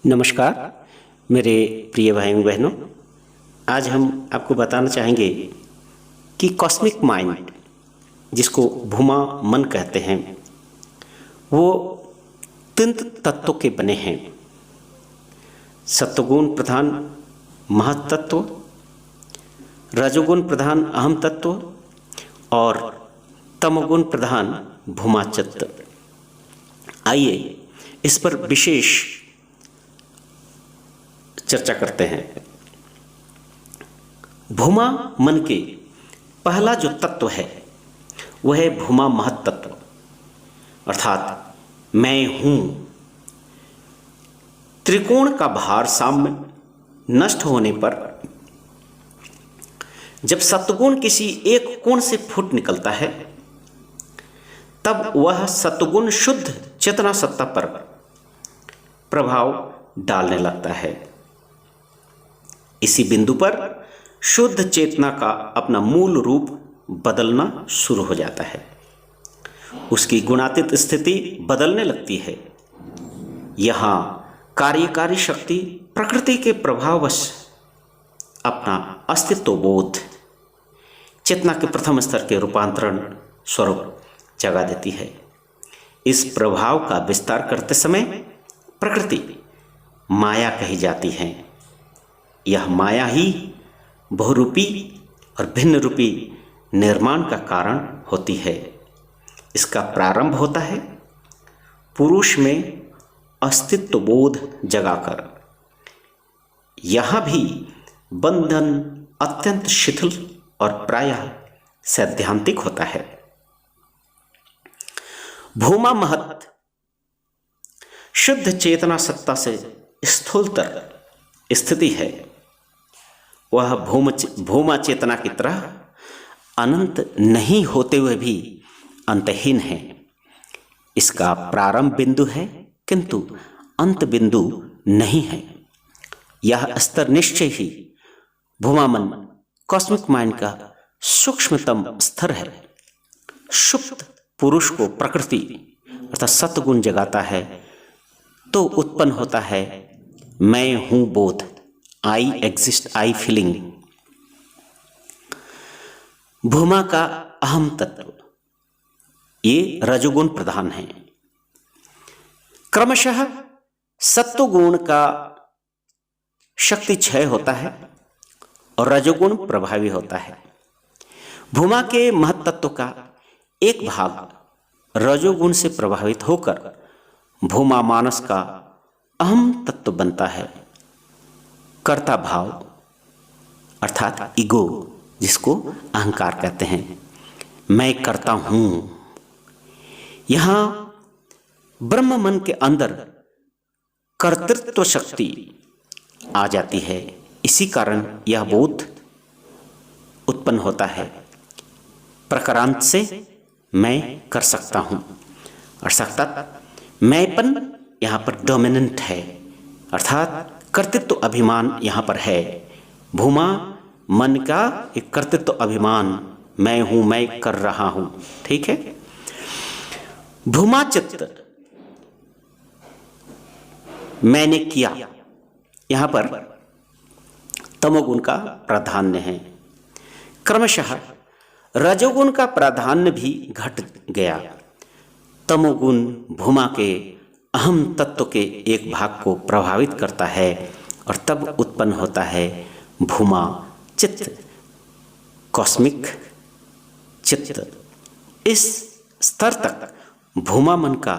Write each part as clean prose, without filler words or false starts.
नमस्कार मेरे प्रिय भाइयों बहनों। आज हम आपको बताना चाहेंगे कि कॉस्मिक माइंड, जिसको भूमा मन कहते हैं, वो तीन तत्वों के बने हैं। सत्वगुण प्रधान महत तत्व, रजोगुण प्रधान अहम तत्व और तमोगुण प्रधान भूमा चित्त। आइए इस पर विशेष चर्चा करते हैं। भूमा मन के पहला जो तत्व है वह है भूमा महत तत्व, अर्थात मैं हूं। त्रिकोण का भारसाम्य नष्ट होने पर जब सत्वगुण किसी एक कोण से फूट निकलता है, तब वह सत्वगुण शुद्ध चेतना सत्ता पर प्रभाव डालने लगता है। इसी बिंदु पर शुद्ध चेतना का अपना मूल रूप बदलना शुरू हो जाता है। उसकी गुणातीत स्थिति बदलने लगती है। यहाँ कार्यकारी शक्ति प्रकृति के प्रभाववश अपना अस्तित्व बोध चेतना के प्रथम स्तर के रूपांतरण स्वरूप जगा देती है। इस प्रभाव का विस्तार करते समय प्रकृति माया कही जाती है। यह माया ही बहुरूपी और भिन्न रूपी निर्माण का कारण होती है। इसका प्रारंभ होता है पुरुष में अस्तित्व बोध जगाकर। यहाँ भी बंधन अत्यंत शिथिल और प्रायः सैद्धांतिक होता है। भूमा महत शुद्ध चेतना सत्ता से स्थूलतर स्थिति है। वह भूमा चेतना की तरह अनंत नहीं होते हुए भी अंतहीन है। इसका प्रारंभ बिंदु है किंतु अंत बिंदु नहीं है। यह स्तर निश्चय ही भूमा मन कॉस्मिक माइंड का सूक्ष्मतम स्तर है। सुप्त पुरुष को प्रकृति अर्थात सत्वगुण जगाता है तो उत्पन्न होता है मैं हूं बोध, आई एग्जिस्ट, आई फीलिंग। भूमा का अहम तत्व ये रजोगुण प्रधान है। क्रमशः सत्वगुण का शक्ति क्षय होता है और रजोगुण प्रभावी होता है। भूमा के महत तत्व का एक भाग रजोगुण से प्रभावित होकर भूमा मानस का अहम तत्व बनता है। कर्ता भाव अर्थात ईगो, जिसको अहंकार कहते हैं, मैं करता हूं। यहां ब्रह्म मन के अंदर कर्तृत्व शक्ति आ जाती है। इसी कारण यह बोध उत्पन्न होता है। प्रकारांत से मैं कर सकता हूं, अर्थात मैंपन यहां पर डोमिनेंट है, अर्थात कर्तृत्व अभिमान यहां पर है। भूमा मन का एक कर्तृत्व अभिमान, मैं हूं, मैं कर रहा हूं। ठीक है। भूमा चित्त मैंने किया, यहां पर तमोगुण का प्राधान्य है। क्रमशः रजोगुण का प्राधान्य भी घट गया। तमोगुण भूमा के अहम तत्व के एक भाग को प्रभावित करता है और तब उत्पन्न होता है भूमा चित्त, कॉस्मिक चित्त। इस स्तर तक भूमा मन का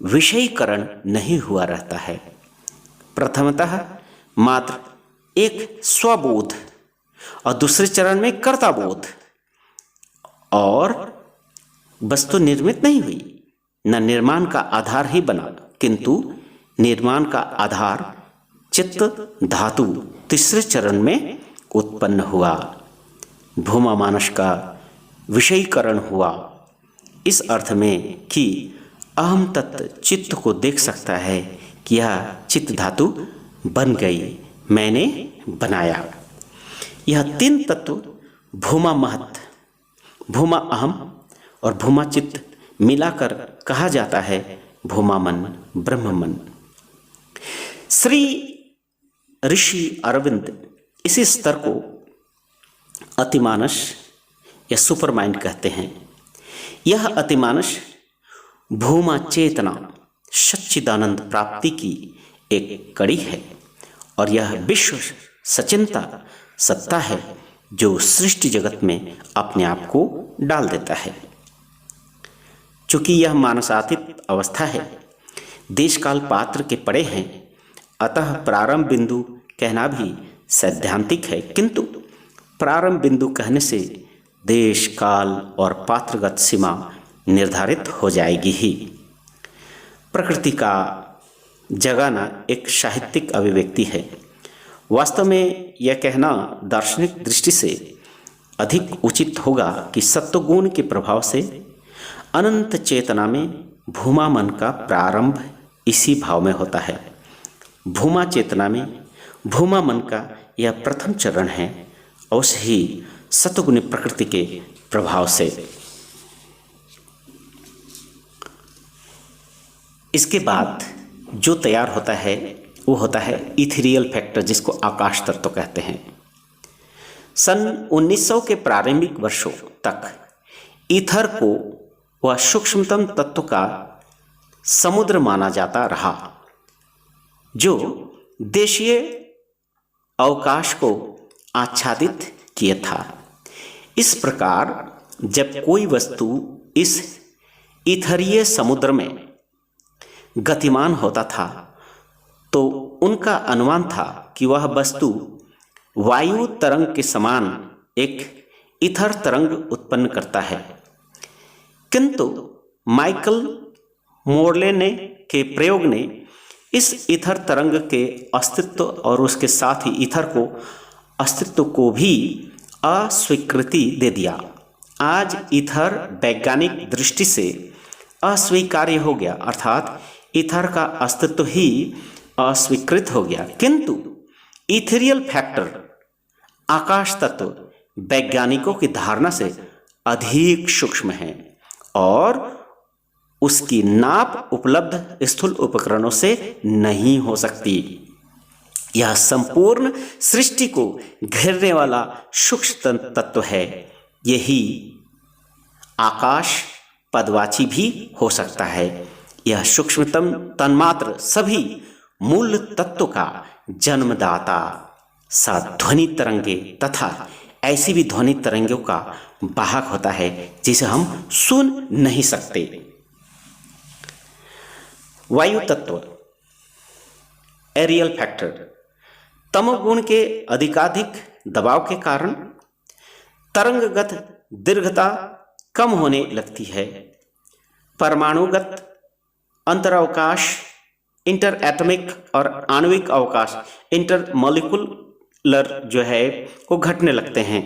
विषयीकरण नहीं हुआ रहता है। प्रथमतः मात्र एक स्वबोध और दूसरे चरण में कर्ताबोध, और वस्तु निर्मित नहीं हुई, न निर्माण का आधार ही बना, किंतु निर्माण का आधार चित्त धातु तीसरे चरण में उत्पन्न हुआ। भूमा मानस का विषयीकरण हुआ, इस अर्थ में कि अहम तत्व चित्त को देख सकता है कि यह चित्त धातु बन गई, मैंने बनाया। यह तीन तत्व भूमा महत, भूमा अहम और भूमा चित्त मिलाकर कहा जाता है भूमा मन, ब्रह्म मन। श्री ऋषि अरविंद इसी स्तर को अतिमानस या सुपर माइंड कहते हैं। यह अतिमानस भूमा चेतना सच्चिदानंद प्राप्ति की एक कड़ी है और यह विश्व सचिंता सत्ता है जो सृष्टि जगत में अपने आप को डाल देता है। चूंकि यह मानसातीत अवस्था है, देश काल पात्र के पड़े हैं, अतः प्रारंभ बिंदु कहना भी सैद्धांतिक है, किंतु प्रारंभ बिंदु कहने से देश काल और पात्रगत सीमा निर्धारित हो जाएगी ही। प्रकृति का जगाना एक साहित्यिक अभिव्यक्ति है। वास्तव में यह कहना दार्शनिक दृष्टि से अधिक उचित होगा कि सत्वगुण के प्रभाव से अनंत चेतना में भूमा मन का प्रारंभ इसी भाव में होता है। भूमा चेतना में भूमा मन का यह प्रथम चरण है, अवश्य ही सत्वगुणी प्रकृति के प्रभाव से। इसके बाद जो तैयार होता है वो होता है इथेरियल फैक्टर, जिसको आकाश तत्व कहते हैं। सन 1900 के प्रारंभिक वर्षों तक ईथर को वह सूक्ष्मतम तत्व का समुद्र माना जाता रहा जो देशीय अवकाश को आच्छादित किया था। इस प्रकार जब कोई वस्तु इस ईथरीय समुद्र में गतिमान होता था तो उनका अनुमान था कि वह वस्तु वायु तरंग के समान एक ईथर तरंग उत्पन्न करता है। किंतु माइकल मोरले के प्रयोग ने इस ईथर तरंग के अस्तित्व और उसके साथ ही ईथर को अस्तित्व को भी अस्वीकृति दे दिया। आज ईथर वैज्ञानिक दृष्टि से अस्वीकार्य हो गया, अर्थात ईथर का अस्तित्व ही अस्वीकृत हो गया। किंतु इथेरियल फैक्टर आकाश तत्व वैज्ञानिकों की धारणा से अधिक सूक्ष्म है और उसकी नाप उपलब्ध स्थूल उपकरणों से नहीं हो सकती। यह संपूर्ण सृष्टि को घेरने वाला सूक्ष्म तत्व है। यही आकाश पदवाची भी हो सकता है। यह सूक्ष्मतम तन्मात्र सभी मूल तत्व का जन्मदाता सा ध्वनि तरंगे तथा ऐसी भी ध्वनि तरंगों का वाहक होता है जिसे हम सुन नहीं सकते। वायु तत्व एरियल फैक्टर तमोगुण के अधिकाधिक दबाव के कारण तरंगगत दीर्घता कम होने लगती है। परमाणुगत अंतरावकाश इंटर एटॉमिक और आणविक अवकाश इंटरमोलिकुलर जो है वो घटने लगते हैं।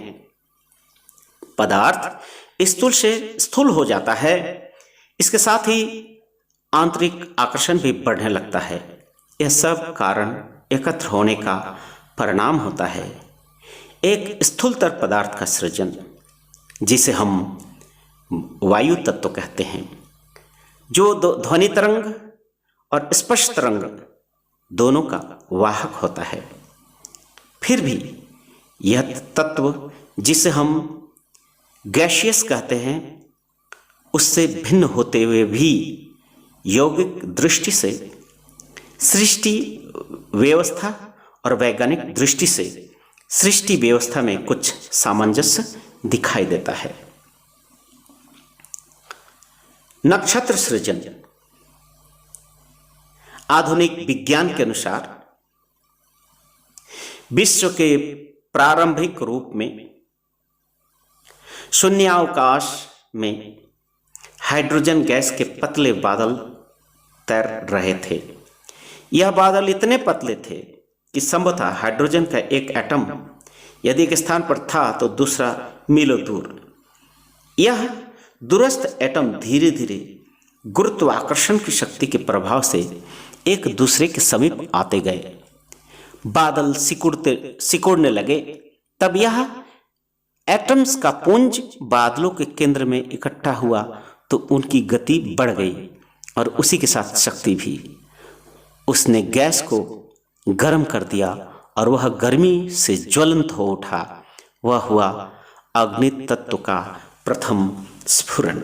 पदार्थ स्थूल से स्थूल हो जाता है। इसके साथ ही आंतरिक आकर्षण भी बढ़ने लगता है। यह सब कारण एकत्र होने का परिणाम होता है एक स्थूलतर पदार्थ का सृजन, जिसे हम वायु तत्व कहते हैं, जो ध्वनि तरंग और स्पर्श तरंग दोनों का वाहक होता है। फिर भी यह तत्व जिसे हम गैसियस कहते हैं, उससे भिन्न होते हुए भी यौगिक दृष्टि से, सृष्टि व्यवस्था और वैज्ञानिक दृष्टि से सृष्टि व्यवस्था में कुछ सामंजस्य दिखाई देता है। नक्षत्र सृजन आधुनिक विज्ञान के अनुसार विश्व के प्रारंभिक रूप में शून्यावकाश में हाइड्रोजन गैस के पतले बादल तैर रहे थे। यह बादल इतने पतले थे कि संभवतः हाइड्रोजन का एक एटम यदि एक स्थान पर था तो दूसरा मीलों दूर। यह दूरस्थ एटम धीरे धीरे गुरुत्वाकर्षण की शक्ति के प्रभाव से एक दूसरे के समीप आते गए। बादल सिकुड़ने लगे। तब यह एटम्स का पुंज बादलों के केंद्र में इकट्ठा हुआ तो उनकी गति बढ़ गई और उसी के साथ शक्ति भी। उसने गैस को गर्म कर दिया और वह गर्मी से ज्वलंत हो उठा। वह हुआ अग्नि तत्व का प्रथम स्फुरण।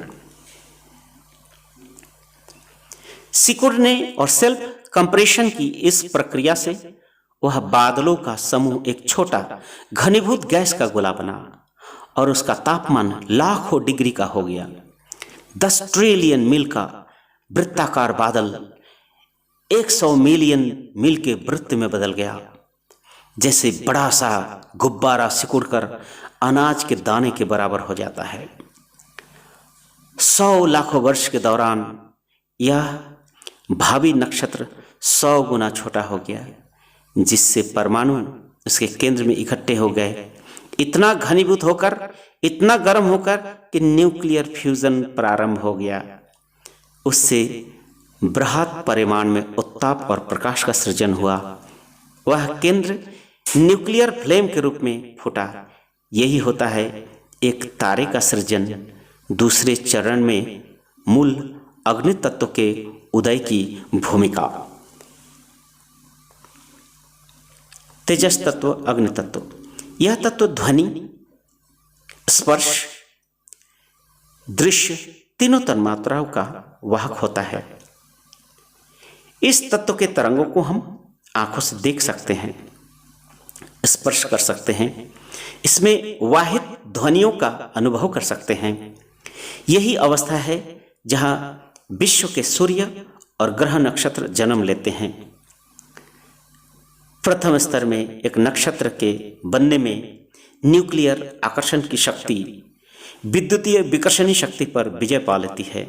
सिकुड़ ने और सेल्फ कंप्रेशन की इस प्रक्रिया से वह बादलों का समूह एक छोटा घनीभूत गैस का गोला बना और उसका तापमान लाखों डिग्री का हो गया। 10 ट्रिलियन मील का वृत्ताकार बादल 100 मिलियन मील के वृत्त में बदल गया। जैसे बड़ा सा गुब्बारा सिकुड़कर अनाज के दाने के बराबर हो जाता है। 100 लाखों वर्ष के दौरान यह भावी नक्षत्र 100 गुना छोटा हो गया, जिससे परमाणु उसके केंद्र में इकट्ठे हो गए, इतना घनीभूत होकर, इतना गर्म होकर कि न्यूक्लियर फ्यूजन प्रारंभ हो गया। उससे बृहत परिमाण में उत्ताप और प्रकाश का सृजन हुआ। वह केंद्र न्यूक्लियर फ्लेम के रूप में फूटा। यही होता है एक तारे का सृजन। दूसरे चरण में मूल अग्नि तत्व के उदय की भूमिका। तेजस तत्व, अग्नि तत्व। यह तत्व ध्वनि, स्पर्श, दृश्य तीनों तन्मात्राओं का वाहक होता है। इस तत्व के तरंगों को हम आंखों से देख सकते हैं, स्पर्श कर सकते हैं, इसमें वाहित ध्वनियों का अनुभव कर सकते हैं। यही अवस्था है जहां विश्व के सूर्य और ग्रह नक्षत्र जन्म लेते हैं। प्रथम स्तर में एक नक्षत्र के बनने में न्यूक्लियर आकर्षण की शक्ति विद्युतीय विकर्षणी शक्ति पर विजय पा लेती है।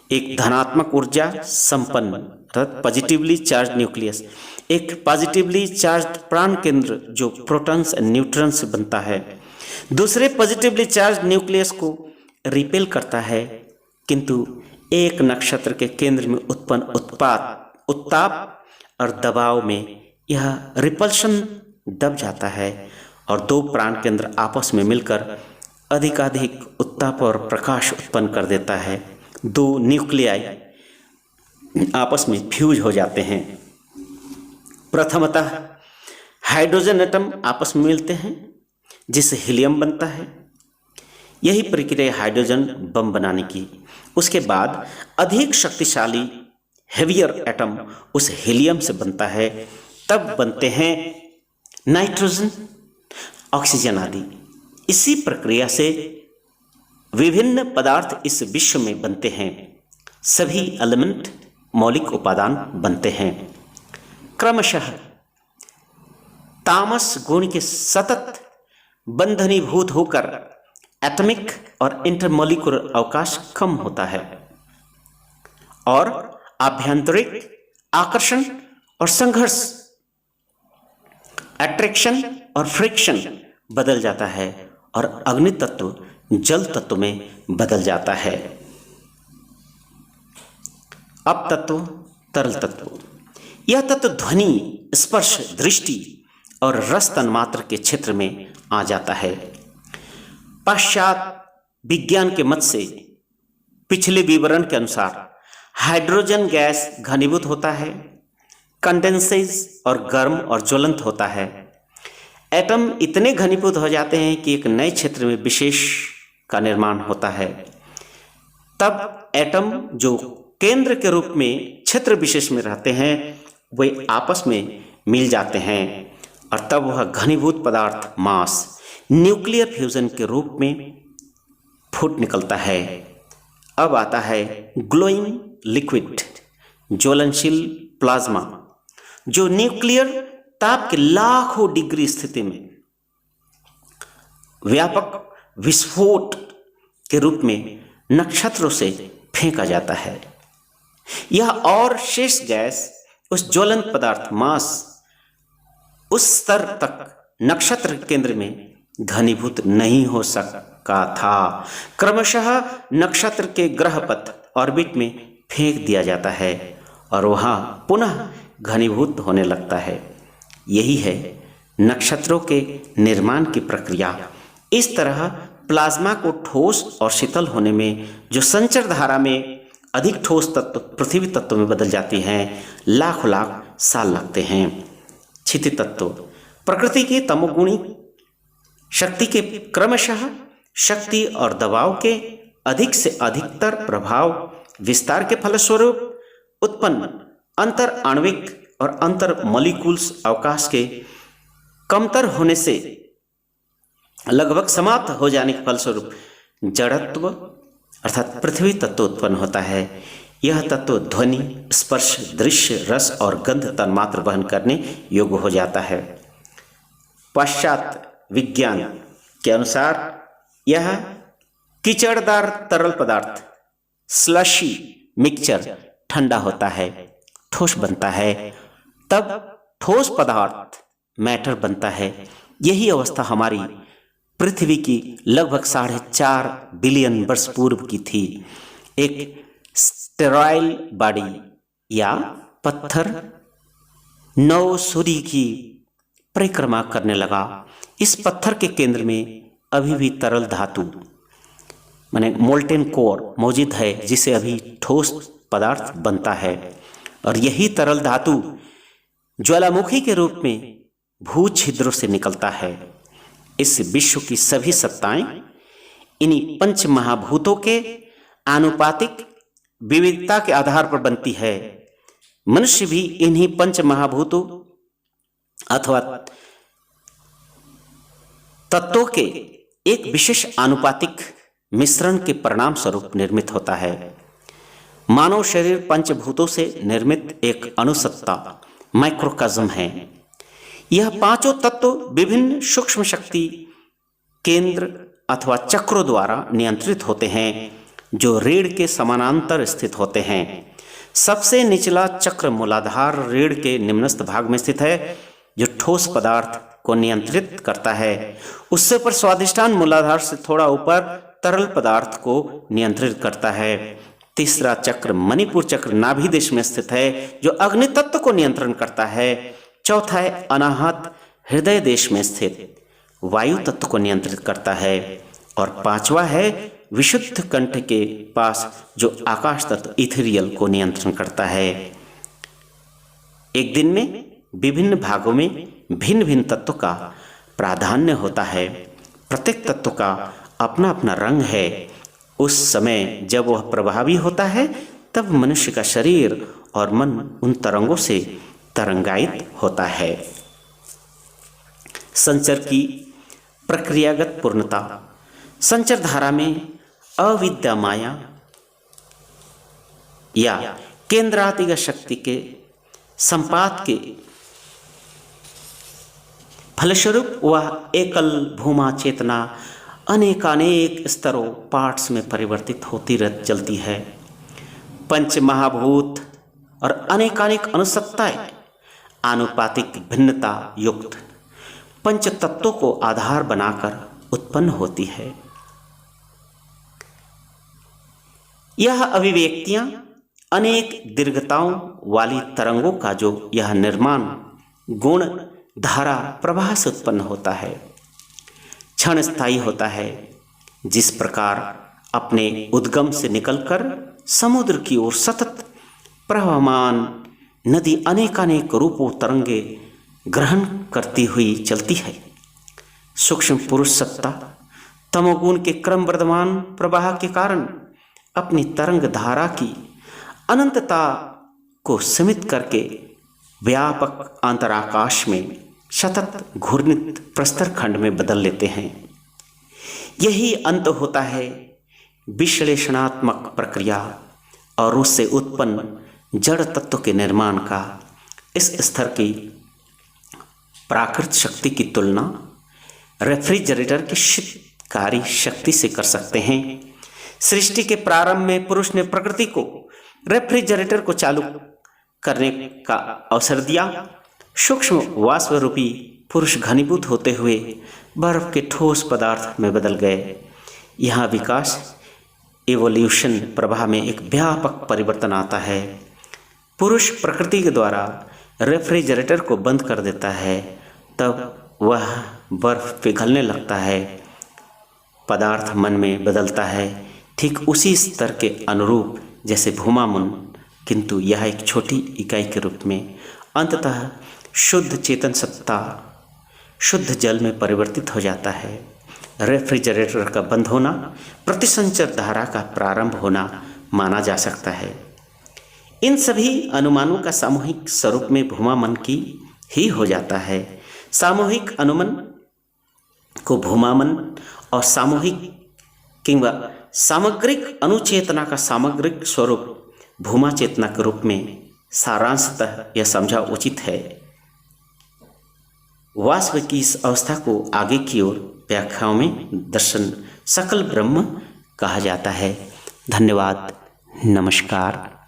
एक धनात्मक ऊर्जा संपन्न पॉजिटिवली चार्ज न्यूक्लियस, एक पॉजिटिवली चार्ज प्राण केंद्र जो प्रोटॉन्स एंड न्यूट्रॉन्स से बनता है, दूसरे पॉजिटिवली चार्ज न्यूक्लियस को रिपेल करता है। किंतु एक नक्षत्र के केंद्र में उत्पन्न उत्ताप और दबाव में यह रिपल्शन दब जाता है और दो प्राण केंद्र आपस में मिलकर अधिकाधिक उत्ताप और प्रकाश उत्पन्न कर देता है। दो न्यूक्लियाई आपस में फ्यूज हो जाते हैं। प्रथमतः हाइड्रोजन एटम आपस में मिलते हैं जिससे हीलियम बनता है। यही प्रक्रिया हाइड्रोजन बम बनाने की। उसके बाद अधिक शक्तिशाली हेवियर एटम उस हीलियम से बनता है, तब बनते हैं नाइट्रोजन, ऑक्सीजन आदि। इसी प्रक्रिया से विभिन्न पदार्थ इस विश्व में बनते हैं। सभी एलिमेंट मौलिक उपादान बनते हैं। क्रमशः तामस गुण के सतत बंधनीभूत होकर एटॉमिक और इंटरमॉलिक्यूलर अवकाश कम होता है और आभ्यंतरिक आकर्षण और संघर्ष, अट्रैक्शन और फ्रिक्शन बदल जाता है और अग्नि तत्व जल तत्व में बदल जाता है। अप तत्व, तरल तत्व। यह तत्व ध्वनि, स्पर्श, दृष्टि और रस तन्मात्र के क्षेत्र में आ जाता है। पश्चात विज्ञान के मत से पिछले विवरण के अनुसार हाइड्रोजन गैस घनीभूत होता है, कंडेंसेस और गर्म और ज्वलंत होता है। एटम इतने घनीभूत हो जाते हैं कि एक नए क्षेत्र में विशेष का निर्माण होता है। तब एटम जो केंद्र के रूप में क्षेत्र विशेष में रहते हैं वे आपस में मिल जाते हैं और तब वह घनीभूत पदार्थ मास न्यूक्लियर फ्यूजन के रूप में फूट निकलता है। अब आता है ग्लोइंग लिक्विड, ज्वलनशील प्लाज्मा, जो न्यूक्लियर ताप के लाखों डिग्री स्थिति में व्यापक विस्फोट के रूप में नक्षत्रों से फेंका जाता है। यह और शेष गैस उस ज्वलंत पदार्थ मास उस स्तर तक नक्षत्र केंद्र में घनीभूत नहीं हो सका था। क्रमशः नक्षत्र के ग्रह पथ ऑर्बिट में फेंक दिया जाता है और वहां पुनः घनीभूत होने लगता है। यही है नक्षत्रों के निर्माण की प्रक्रिया। इस तरह प्लाज्मा को ठोस और शीतल होने में जो संचर धारा में अधिक ठोस तत्व पृथ्वी तत्व में बदल जाती हैं, लाख लाख साल लगते हैं। क्षिति तत्व प्रकृति की तमोगुणी शक्ति के क्रमशः शक्ति और दबाव के अधिक से अधिकतर प्रभाव विस्तार के फलस्वरूप उत्पन्न अंतर आणविक और अंतर मॉलिक्यूल्स अवकाश के कमतर होने से लगभग समाप्त हो जाने के फलस्वरूप जड़त्व अर्थात पृथ्वी तत्व उत्पन्न होता है। यह तत्व ध्वनि, स्पर्श, दृश्य, रस और गंध तन्मात्र वहन करने योग्य हो जाता है। पश्चात विज्ञान के अनुसार यह कीचड़दार तरल पदार्थ स्लशी मिक्सचर ठंडा होता है, ठोस बनता है, तब ठोस पदार्थ मैटर बनता है। यही अवस्था हमारी पृथ्वी की लगभग 4.5 बिलियन वर्ष पूर्व की थी। एक स्टेरॉयल बॉडी या पत्थर नौ सूर्य की परिक्रमा करने लगा। इस पत्थर के केंद्र में अभी भी तरल धातु माने मोल्टेन कोर मौजूद है, जिसे अभी ठोस पदार्थ बनता है, और यही तरल धातु ज्वालामुखी के रूप में भू छिद्रों से निकलता है। इस विश्व की सभी सत्ताएं इन्हीं पंच महाभूतों के आनुपातिक विविधता के आधार पर बनती है। मनुष्य भी इन्हीं पंच महाभूतों अथवा तत्वों के एक विशेष आनुपातिक मिश्रण के परिणाम स्वरूप निर्मित होता है। मानव शरीर पंचभूतों से निर्मित एक अणुसत्ता माइक्रोकॉस्म है। यह पांचों तत्व विभिन्न सूक्ष्म शक्ति केंद्र अथवा चक्रों द्वारा नियंत्रित होते हैं, जो रीढ़ के समानांतर स्थित होते हैं। सबसे निचला चक्र मूलाधार रीढ़ के निम्नस्थ भाग में स्थित है, जो ठोस पदार्थ को नियंत्रित करता है। उससे पर स्वादिष्टान मूलाधार से थोड़ा ऊपर तरल पदार्थ को नियंत्रित करता है। तीसरा चक्र मणिपुर चक्र नाभि देश में स्थित है, जो अग्नि तत्व को नियंत्रण करता है। चौथा है अनाहत हृदय देश में स्थित वायु तत्व को नियंत्रित करता है, और पांचवा है विशुद्ध कंठ के पास, जो आकाश तत्व इथेरियल को नियंत्रण करता है। एक दिन में विभिन्न भागों में भिन्न भिन्न तत्वों का प्राधान्य होता है। प्रत्येक तत्व का अपना अपना रंग है। उस समय जब वह प्रभावी होता है, तब मनुष्य का शरीर और मन उन तरंगों से तरंगायित होता है। संचर की प्रक्रियागत पूर्णता। संचर धारा में अविद्या माया या केंद्रातिगत शक्ति के संपात के फलस्वरूप वह एकल भूमा चेतना अनेकानेक स्तरों पार्ट्स में परिवर्तित होती चलती है। पंच महाभूत और अनेकानेक अनुसत्ताएं आनुपातिक भिन्नता युक्त पंच तत्वों को आधार बनाकर उत्पन्न होती है। यह अभिव्यक्तियां अनेक दीर्घताओं वाली तरंगों का जो यह निर्माण गुण धारा प्रवाह से उत्पन्न होता है, क्षण स्थायी होता है। जिस प्रकार अपने उद्गम से निकलकर समुद्र की ओर सतत प्रवहमान नदी अनेकानेक रूपों तरंगे ग्रहण करती हुई चलती है। सूक्ष्म पुरुष सत्ता तमोगुण के क्रम वर्धमान प्रवाह के कारण अपनी तरंग धारा की अनंतता को सीमित करके व्यापक अंतराकाश में सतत घूर्णित प्रस्तर खंड में बदल लेते हैं। यही अंत होता है विश्लेषणात्मक प्रक्रिया और उससे उत्पन्न जड़ तत्व के निर्माण का। इस स्तर की प्राकृत शक्ति की तुलना रेफ्रिजरेटर की शीतकारी शक्ति से कर सकते हैं। सृष्टि के प्रारंभ में पुरुष ने प्रकृति को रेफ्रिजरेटर को चालू करने का अवसर दिया। सूक्ष्म वाष्प रूपी पुरुष घनीभूत होते हुए बर्फ के ठोस पदार्थ में बदल गए। यहाँ विकास एवोल्यूशन प्रवाह में एक व्यापक परिवर्तन आता है। पुरुष प्रकृति के द्वारा रेफ्रिजरेटर को बंद कर देता है, तब वह बर्फ पिघलने लगता है, पदार्थ मन में बदलता है, ठीक उसी स्तर के अनुरूप जैसे भूमामुन, किंतु यह एक छोटी इकाई के रूप में। अंततः शुद्ध चेतन सत्ता शुद्ध जल में परिवर्तित हो जाता है। रेफ्रिजरेटर का बंद होना प्रतिसंचर धारा का प्रारंभ होना माना जा सकता है। इन सभी अनुमानों का सामूहिक स्वरूप में भूमा मन की ही हो जाता है। सामूहिक अनुमान को भूमा मन और सामूहिक किंवा सामग्रिक अनुचेतना का सामग्रिक स्वरूप भूमा चेतना के रूप में सारांशतः यह समझा उचित है। वास्तव की इस अवस्था को आगे की ओर व्याख्याओं में दर्शन सकल ब्रह्म कहा जाता है। धन्यवाद। नमस्कार।